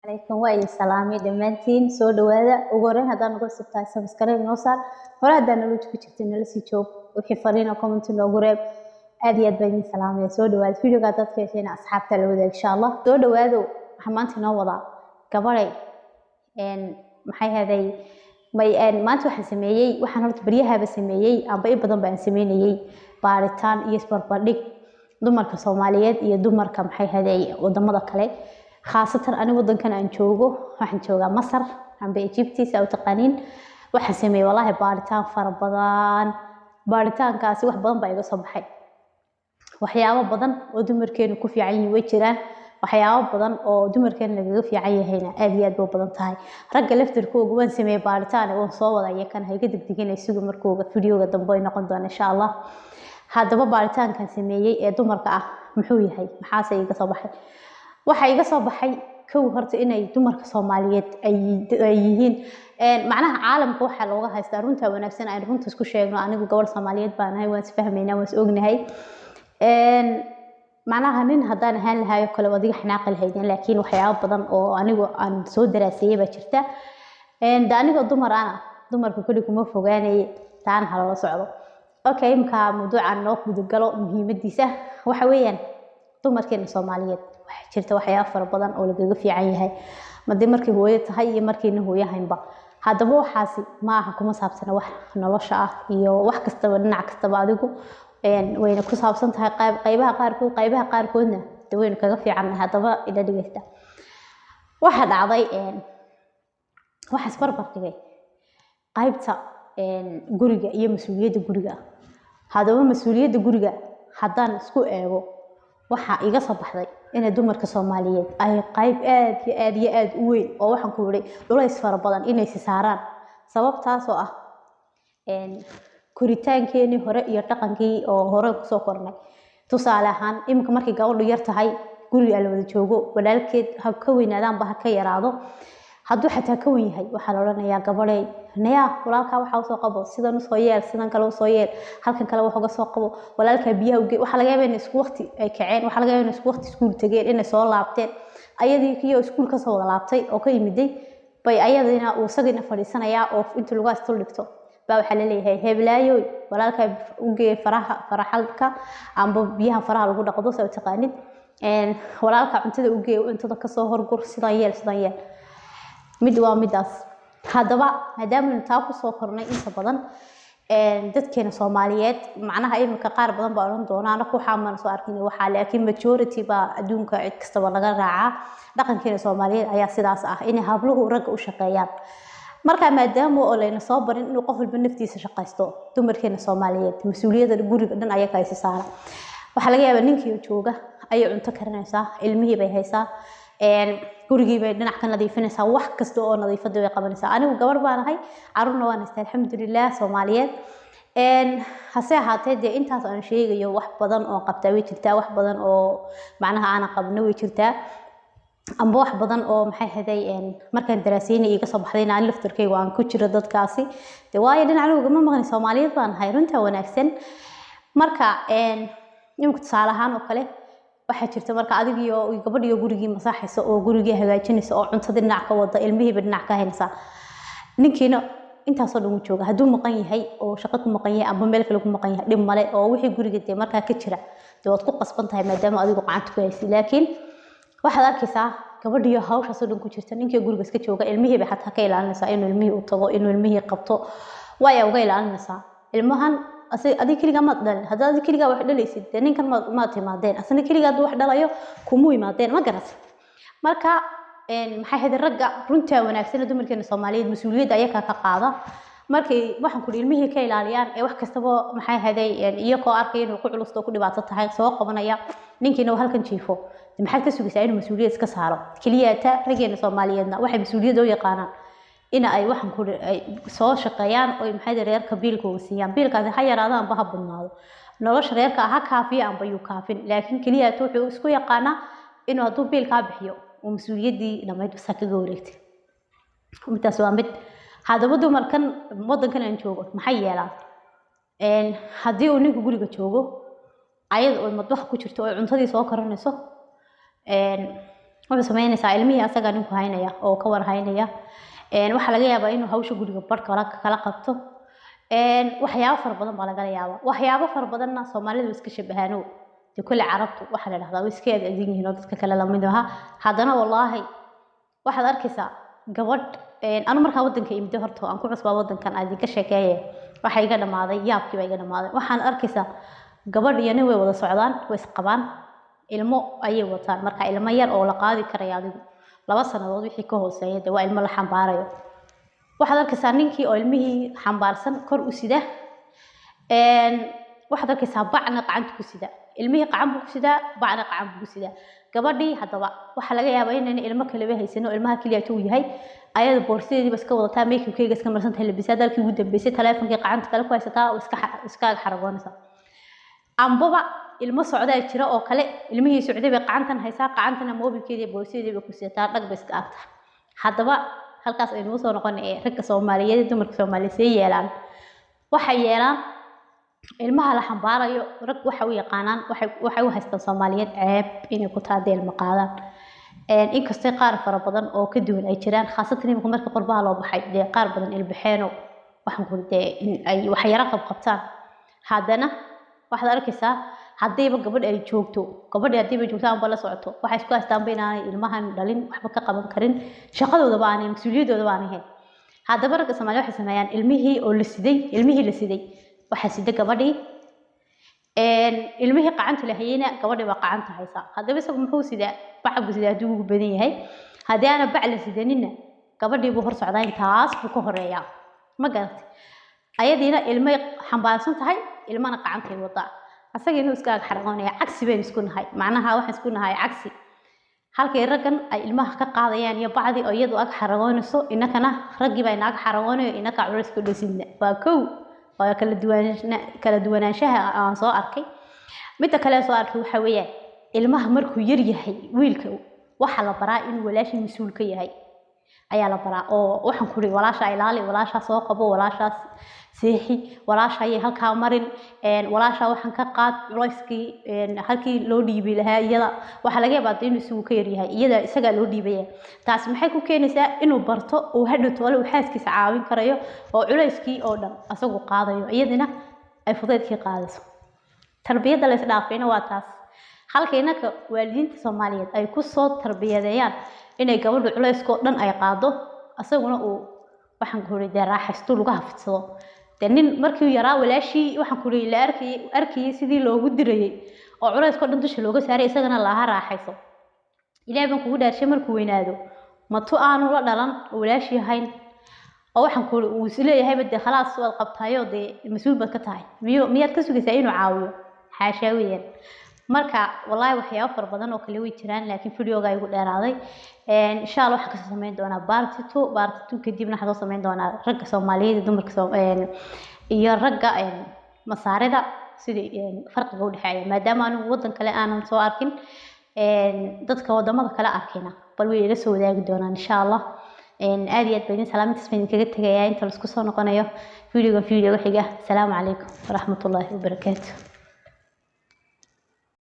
عليكم وأي سلامي دمانتين سو دوادا وقورين هذا نقول سبتاي سبسكرايب نوصل هورا هذا نلوج كتيرتين نلسي جوب وحي فرينا كومنتين لو قريب أديات بني سلامي سو دواد فيديو قاعدات كيشين أصحاب تلودا إن شاء الله سو دوادو حمانتي نوضع كباري إن maxay haday bay maanta waxaan sameeyay waxaan horta bariyaha sameeyay aba in badan baan sameeyay baaritaan iyo isbarbardhig dumarka Soomaaliyeed iyo dumarka maxay haday wadamada kale khaasatan aniga wadankan aan joogo waxaan joogaa Masar amba Egypt oo taqaaniin waxaan sameeyay wallahi baaritaan fara badan baaritaankaasi wax badan baa iga soo baxay waxyaabo badan oo dumarkeenu ku fiican yihiin way jiraan waxyaabo badan oo dumarkeena laga fiican yahayna aad iyo aad u badan tahay ragga laftirkooda waan sameeyay baaritaan oo soo wadaya kan hayga degdegin isugu markooda fiidiyoga dambe ay noqon doona insha Allah hadaba baaritaankan sameeyay ee dumarka ah muxuu yahay maxaa iga soo baxay waxa iga soo baxay kow horta inay dumarka Soomaaliyeed ay yihiin macnaha caalamka waxa looga haystaa runta wanaagsan ay runta isku sheegno anigu gabadh Soomaaliyeed baan ahay waan isfahmaynaa waan ognahay macnaha nin haddaan ahaan lahayo kale wadiga xanaaqi lahaydeen laakiin waxyaabo badan oo anigu aan soo daraasiyay ba jirta aniga dumarka kulli kuma fogaanay taan hala socdo okay imka mawduucan noo gudgalo muhiimadiisa waxa weeyaan dumarkeena Soomaaliyeed waxa jirta waxyaabo fara badan oo laga fiican yahay madii markii hooyo tahay iyo markii hooyahaynba hadaba waxaasi ma aha kuma saabsana wax nolosha ah iyo wax kastaba dhinac kastaba adigu wayna ku saabsan tahay qaybaha qaarkoodna daween kaga fiican hadaba ila dhigaysta waxa dhacday waxa isbarbartigay qaybta guriga iyo mas'uuliyadda guriga hadaba mas'uuliyadda guriga haddaan isku eego waxa iga soo baxday in dumarka Soomaaliyeed ay qayb aad u weyn oo waxaan ku yiri dhulays fara badan inay si saaraan sababtaas oo ah koritaankeeni hore iyo dhaqankii oo hore ku soo kornay tusaale ahaan imka markii gabadhu yar tahay guriga la wada joogo walaalkeed ha ka weynaadaan ba ha ka yaraado hadduu xataa ka weyn yahay waxa la oranayaa gabadhay naya walaalka waxa soo qabo sidan u soo yeel sidan kale u soo yeel halkan kale waxa uga soo qabo walaalka biyaha uge waxa laga yaabaa in isku waqti ay kaceen waxa laga yaabaa in isku waqti iskuul tageen in soo laabteen ayadii kiyo iskuul ka soo wada laabtay oo ka yimiday bay ayadina uu sagina fadhiisanaya oo inta lagu astul dhigto waxa la leeyahay heblaayo walaalka uge faraxalka amba biyaha faraha lagu dhaqdo soo taqaanid walaalka cuntada uge cuntada ka soo horgur sidan yeel mid waa midaas hadaba maadaama inta ku soo kornay inta badan dadkeena Soomaaliyeed macnaha imka qaar badan baa oran doona anaku waxaan soo arkinay waxa laakiin majority ba adduunka cid kasta laga raacaa dhaqankeena Soomaaliyeed ayaa sidaas ah in habluhu rag u shaqeeyaan marka maadaama oo layna soo barin inuu qof walba naftiisa shaqaysto dumarkeena Soomaaliyeed mas'uuliyadda guriga dhan ayaa ka saara waxa laga yaabaa ninkii jooga ay cunto karinaysaa ilmihii bay haysaa gurigii bay dhinac ka nadiifinaysaa wax kasta oo nadiifada way qabanaysaa anigu gabar baan ahay carruurna waan haystaa alxamdulillah Soomaaliyeed hase ahaatee intaas aan sheegayo wax badan oo qabtaa way jirtaa wax badan oo macnaha aan qabno way jirtaa amba wax badan oo maxay haday markaan daraasayay iga soo baxday aan laftirkayga aan ku jiro dadkaasi waayo dhinaca ma maqan Soomaaliyeed baan ahay runta wanaagsan marka nimka tusaalahaan oo kale waxa jirta marka adigiyo gabadhiyo gurigii masaxayso oo gurigii hagaajinayso oo cuntada dhinac ka wada ilmihiiba dhinac ka haynaysa ninkiina intaas oo dhan jooga haduu maqan yahay oo shaqo ku maqan yahay amba meel kale ku maqan yahay dhib male oo wixii guriga marka ka jira waad ku qasban tahay maadaama adigu gacanta ku haysid laakiin waxaad arkaysaa gabadhiyo hawsha soo dhan ku jirta ninkii guriga iska jooga ilmihiiba xataa ka ilaalinaysa inuu ilmihii u tago inuu ilmihii qabto way uga ilaalinaysaa ilmahan adiga kaliya ma dhalin haddii adiga kaliya wax dhalaysid ninkan ma timaadeen asna kaliya wax dhalayo kuma imaadeen ma garat marka maxay haday ragga runta wanaagsan dumarkeena Soomaaliyeed mas'uuliyadda ayaga ka qaada markii waxaan ku ilmihii ka ilaaliyaan ee wax kastaba maxay haday iyagoo arkay inuu ku culus ku dhibaato tahay soo qabanaya ninkiina halkan jiifo maxay ka sugaysaa inuu mas'uuliyad iska saaro kaliya ta raggeena Soomaaliyeedna waxay mas'uuliyad u yaqaanaan in ay waxan ku soo shaqeeyaan oo maxay reerka biilkooda siiyaan biilkaasi ha yaraadaan ba ha badnaado nolosha reerka ha kaafiya amba yu kaafin laakiin kaliya wuxuu isku yaqaana inuu haduu biilka bixiyo oo mas'uuliyadii dhamayd saakaga wareegtay intaas waa mid hadaba dumarkan wadankan aan joogo maxay yeelaan hadii uu ninku guriga joogo ayad oo madbax ku jirto oo cuntadii soo karanayso wuxuu sameynaysaa ilmihii asaga ninku haynaya oo ka war haynaya waxa laga yaabaa inuu hawsha guriga barka kala qabto waxyaabo far badan baa laga yaabaa waxyaabo far badanna Soomaalidu iska shabahaano كل عربته واحد على هذا ويسكيد أديني هنا ضد كلا لمدها هذانا والله واحد أركسا قبض أنا مرة ودن كيم دهرته أنكو عصبة ودن كان أدي كشكاية واحد يقدر ماذا ياب كي يقدر ماذا واحد أركسا قبض ينوي ولا صعدان ويسقبان المو أي وطن مرة إلما ير أو لقاضي كرياضي لبصنا وضوي حكوه سيد وإلما الحم باريو واحد أركسا نينكي أو علمه حمبارسن كر أسيده واحد أركسا بعنا قعدت كسيده ilmihi qacan buu ku sidaa bacna qacan buu ku sidaa gabadhii hadaba waxa laga yaabaa in ilmo kale ba haysano ilmaha kaliya uu yahay ayada boorsadeedii bas ka wadataa make-up-keega iska marsan tahay labisada dalkii ugu dambeysay taleefankii qacanta kale ku haysataa oo iska xaragoonaysa ambaba ilmo socdaa jira oo kale ilmihii socday bay qacantan haysaa qacantana mobilkeedii boorsadeedii bay ku sidaa dhag bay iska agtaa hadaba halkaas ay noo soo noqonay ragga Soomaaliyeed dumarka Soomaaliyeed yeelaan waxa yeelaan ilmaha la xambaarayo rag waxa uu yaqaanaan waxa uu haystaa Soomaaliyeed ceeb inay ku taadeel maqaadaan in kasta qaar fara badan oo ka duwan ay jiraan khaasatan marka qurbaha loo baxay qaar badan ilbaxeeno waxaan ku leeyahay in ay wax yara qabtaan haddana waxaad arkaysaa hadayba gabadh ay joogto aan bala socoto waxa isku haystaan beenaanay ilmahan dhalin waxba ka qaban karin shaqadooda baan mas'uuliyadooda baan ahayn haddaba ragga Soomaaliyeed waxay sameeyaan ilmihii la siday waxa sida gabadhii ilmihii qacanta lahayna gabadhii ba qacanta haysa hadaba isagu muxuu sidaa bacbu sidaa ugu badan yahay hadii ana bac la sidanina gabadhii buu hor socdaa intaas buu ka horeeyaa ma garatay ayadiina ilmay xambaarsan tahay ilmana qacanta wada asaga inuu iska xaragoonaya cagsi been isku nahay macnaha waxaan isku nahay cagsi halkay raggan ay ilmaha ka qaadayaan iyo bacdi oo iyadu ag xaragoonayso inakana raggi baa inaga xaragoonayo inaka culays ku dhasinna waa kow waa kala duwanaanshaha aan soo arkay mid kale soo arkay waxa weeyaan ilmaha markuu yar yahay wiilka waxa la baraa in walaashii mas'uul ka yahay ayaa la baraa oo waxaan ku ri walaasha ilaali walaasha soo qabo walaashaas seexi walaasha ay halka marin walaasha waxaan ka qaad roiskii halkii loo dhiibay lahaa iyada waxa laga yaabaa inuu isugu ka yar yahay iyada isaga loo dhiibay taas maxay ku keenaysaa inuu barto oo hadhow toole xaaskiisa caawin karayo oo culayskii oo dhan asagu qaadayo iyadina ay fudeedkii qaadayso tarbiyada la isdhaafayna waa taas halkayna ka waalidiinta Soomaaliyeed ay ku soo tarbiyadeeyaan inay gabadhu culayskoo dhan ay qaado asaguna uu waxaan ku riday raaxaysto lagu hafidsado nin markii yaraa walaashii waxaan ku riday arkay sidii loogu dirayay oo culayskoo dhan dusha looga saaray isagana la raaxayso ilaahay baan kugu dhaarshay markuu weynaado matu aanu la dhalan walaashii hayn oo waxaan ku uu isleeyahay bad khalaas wad qabtaayo mas'uul bad ka tahay miyaad ka sugaysaa inuu caawiyo xaashawiyeen marka wallahi waxyaabo far badan oo kale way jiraan laakiin video-ga ay ugu dheeraaday insha Allah waxa ka sameyn doonaa part 2 kadibna waxa soo sameyn doonaa ragga Soomaaliyeed dumarka iyo ragga masaarida sidii farqiga u dhaxeeya maadaama aanu wadan kale aanan soo arkin dadka wadamada kale arkayna bal way ila soo wadaagi doonaan insha Allah aad iyo aad baan salaaminta ismaan kaga tagayaa inta la isku soo noqonayo video xiga salaamu calaykum waraxmatullaahi wabarakaatuh